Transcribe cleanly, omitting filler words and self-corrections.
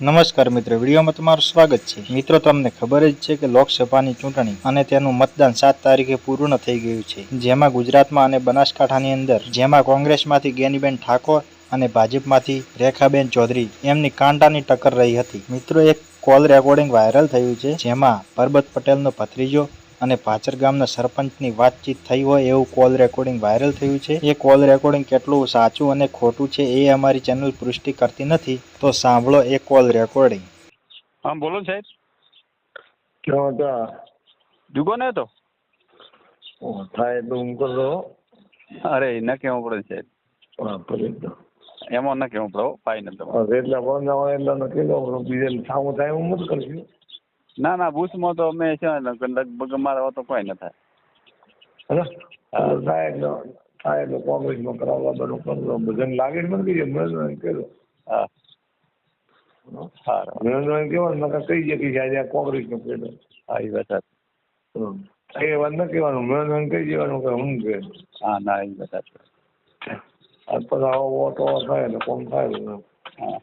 નમસ્કાર મિત્રો, વિડીયોમાં તમારું સ્વાગત છે। મિત્રો, તમને ખબર જ છે કે લોકસભાની ચૂંટણી અને તેનું મતદાન 7 તારીખે પૂર્ણ થઈ ગયું છે, જેમાં ગુજરાતમાં અને બનાસકાંઠાની અંદર જેમાં કોંગ્રેસમાંથી ગેનીબેન ઠાકોર અને ભાજપમાંથી રેખાબેન ચૌધરી એમની કાંટાની ટક્કર રહી હતી। મિત્રો, એક કોલ રેકોર્ડિંગ વાયરલ થયું છે, જેમાં પરબત પટેલનો ભત્રીજો અને પાછર ગામના સરપંચની વાતચીત થઈ હોય એવું કોલ રેકોર્ડિંગ વાયરલ થયું છે। એ કોલ રેકોર્ડિંગ કેટલું સાચું અને ખોટું છે એ અમારી ચેનલ પુષ્ટિ કરતી નથી, તો સાંભળો એ કોલ રેકોર્ડિંગ। હા, બોલો સાહેબ। ક્યાં હતા? દુકાને હતો। થાય તો હું કરો અરે ન કેવું પડે સાહેબ, ફરી તો એમાં ન કેવું પડે ફાઇનલ તમારે। એટલા બંધ આવે એટલે નથી કહું બીજે થાવું થાય હું મત કરશું। ના ના, બુશમાં તો અમે છે ને લગભગ અમારે તો કોઈ ન થાય। થાય એટલે કોંગ્રેસમાં કરાવવા બધું કરો બધાને લાગે મને કહીએ મેં કર્યો। હા, સારું। મેં કહેવાનું નકર કહી દે કે આજે કોંગ્રેસનો કર્યો। હા, એ વાત એ વાત ન કહેવાનું મેં કહી દેવાનું કે હું કે હા, ના એ વાત પછી આવો ઓટો થાય એટલે કોમ થાય। હા।